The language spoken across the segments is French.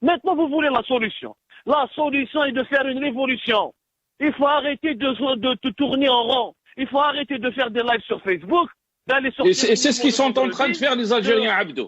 Maintenant, vous voulez la solution. La solution est de faire une révolution. Il faut arrêter de tourner en rond. Il faut arrêter de faire des lives sur Facebook, d'aller sortir. Et c'est ce qu'ils sont en train de faire les Algériens, Abdou.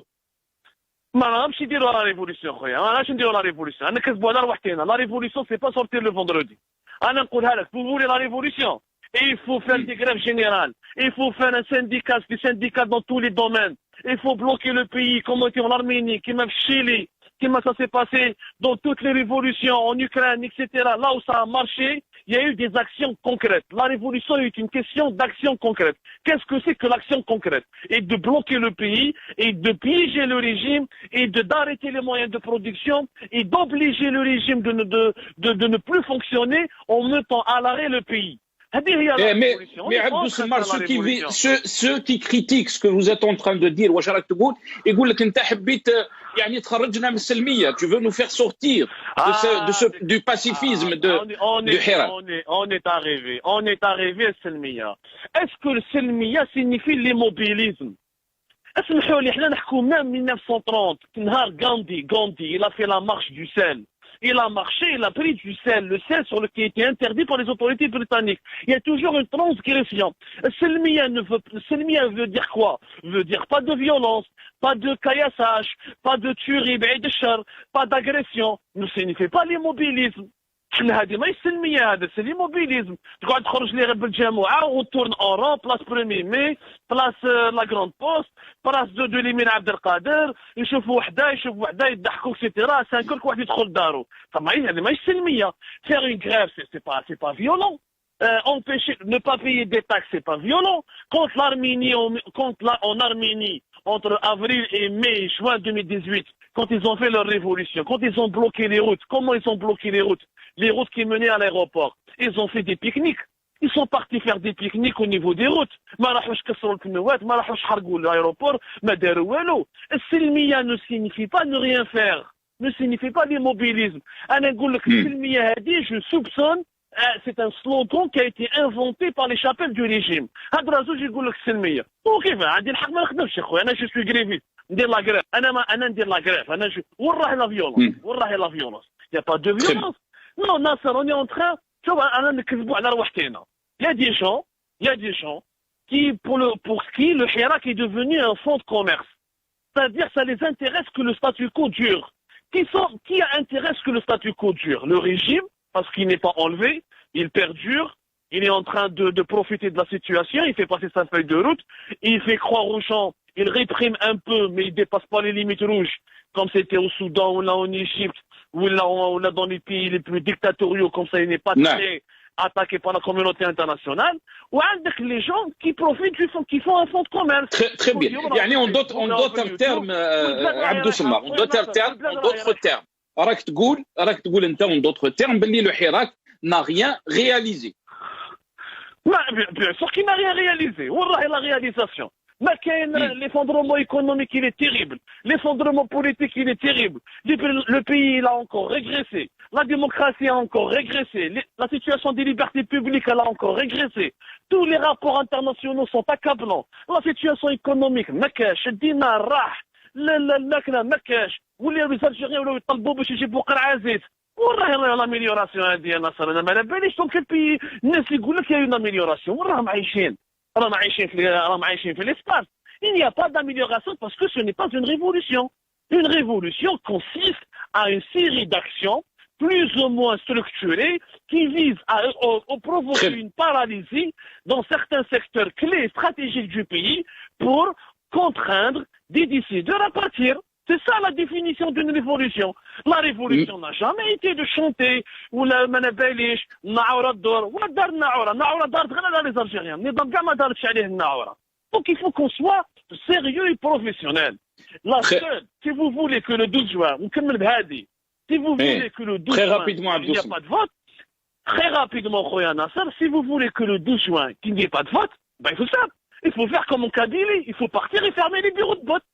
ما راهمش يديروا لا ريفوليسيون خويا، ما راهمش نديروا لا ريفوليسيون، انا كنكذبوا على رواحنا، لا ريفوليسيون سي با سورتير لو فوندردي. انا نقولها لك، vous voulez la révolution, il faut faire des grèves générales, il faut faire un syndicat, des syndicats dans tous les domaines, il faut bloquer le pays, comme on dit en Arménie, comme en Chili, comme ça s'est passé dans toutes les révolutions en Ukraine, etc. Là où ça a marché, il y a eu des actions concrètes. La révolution est une question d'action concrète. Qu'est-ce que c'est que l'action concrète? Et de bloquer le pays, et de piéger le régime, et d'arrêter les moyens de production, et d'obliger le régime de ne plus fonctionner en mettant à l'arrêt le pays. Mais Abdou Semmar, ceux qui critiquent ce que vous êtes en train de dire, واش راك تقول؟ يقول لك انت حبيت يعني تخرجنا من السلميه، tu veux nous faire sortir du pacifisme du Hirak. On est arrivé à Selmiya. Est-ce que le Selmiya signifie l'immobilisme? اسمحوا لي احنا نحكوا même 1930 نهار Gandhi, il a fait la marche du sel. Il a marché, il a pris du sel, le sel sur le qui était interdit par les autorités britanniques. Il y a toujours une transgression. Selmiya veut dire quoi? Veut dire pas de violence, pas de caillassage, pas de tuerie, pas d'agression. Ne signifie pas l'immobilisme. هذه ما السلميه، هذا سي ليموبيليزم. تقعد تخرج لي غير بالجماعه وتورن اورون بلاص بريمي مي بلاص لا غراند بوست بلاص دو اليمين عبد القادر، يشوفوا وحده يضحكوا اكسيتيرا 5 واحد يدخل دارو. طبعا هذه ما السلميه. faire une grève c'est pas violent. Empêcher ne pas payer des taxes c'est pas violent. Contre l'Arménie, en Arménie entre avril et mai juin 2018, quand ils ont fait leur révolution, quand ils ont bloqué les routes, comment ils ont bloqué les routes? Les routes qui menaient à l'aéroport. Ils ont fait des pique-niques. Ils sont partis faire des pique-niques au niveau des routes. ما راحوش كسروا الكنوات، ما راحوش حرقوا l'aéroport، ما داروا والو. السلمية ne signifie pas ne rien faire. Ne signifie pas l'immobilisme. أنا نقول لك السلمية هذه je soupçonne c'est un slogan qui a été inventé par les chapelles du régime. هاد راه زوج يقول لك السلمية. وكيف عندي الحق ما نخدمش يا خويا، أنا جو سوي غريفيست. ندير لا غريف. أنا ندير لا غريف. أنا وين راهي لا فيولونس؟ وين راهي لا فيولونس؟ Il n'y a pas de violence. Non, Nasser, on est en train. Il y a des gens qui, pour qui le Hirak est devenu un fonds de commerce. C'est-à-dire, ça les intéresse que le statu quo dure. Qui intéresse que le statu quo dure? Le régime, parce qu'il n'est pas enlevé, il perdure, il est en train de profiter de la situation, il fait passer sa feuille de route, il fait croire aux gens, il réprime un peu, mais il ne dépasse pas les limites rouges, comme c'était au Soudan ou là en Égypte, ou là dans les pays les plus dictatoriaux, comme ça il n'est pas très attaqué par la communauté internationale, ou avec les gens qui profitent du fond, qui font un fonds de commerce. Très bien. يعني en d'autres termes, عبدو سمار, en d'autres termes, راك تقول انت en d'autres termes باللي le Hirak n'a rien réalisé. Bien sûr qu'il n'a rien réalisé. Où est la réalisation? L'effondrement économique, il est terrible. L'effondrement politique, il est terrible. Le pays, il a encore régressé. La démocratie a encore régressé. La situation des libertés publiques, elle a encore régressé. Tous les rapports internationaux sont accablants. La situation économique, مكاش الدينار راح الماكله مكاش واللي الجزائريين ولاو يطلبوا باش يجيبوا قرعه زيت. وراهي لاميليوراسيون هذه يا ناصر، انا ما على باليش. دونك البي الناس يقول لك يا اون اميليوراسيون، وين راهم عايشين؟ راهم عايشين في l'espace. Il n'y a pas d'amélioration parce que ce n'est pas une révolution. Une révolution consiste à une série d'actions plus ou moins structurées qui visent à provoquer une paralysie dans certains secteurs clés stratégiques du pays pour contraindre des décideurs à partir. C'est ça la définition d'une révolution. La révolution n'a jamais été de chanter ou la manabalish, naoura d'or, ou la dar naoura dar les Algériens. Nidam gama dar chalih naoura. Donc il faut qu'on soit sérieux et professionnel. La seule, si vous voulez que le 12 juin, si vous voulez que le 12 juin, il n'y a pas de vote, très rapidement, Khoya Nasser, si vous voulez que le 12 juin, qu'il n'y ait pas de vote, ben il faut ça. Il faut faire comme en Kabylie. Il faut partir et fermer les bureaux de vote.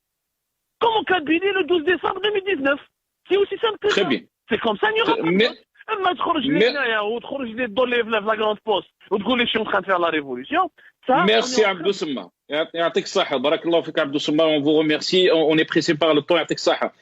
Comme en Kabylie le 12 décembre 2019. C'est aussi simple que ça. C'est comme ça, il n'y aura pas de vote. اما تخرج لهنايا وتخرج لي تدور لي في لا غراند بوست وتقول لي شي اون تران فير لا ريفوليسيون. Merci عبدو سمار. يعطيك الصحة. بارك الله فيك عبدو سمار. On vous remercie. On est pressé par le temps. يعطيك الصحة.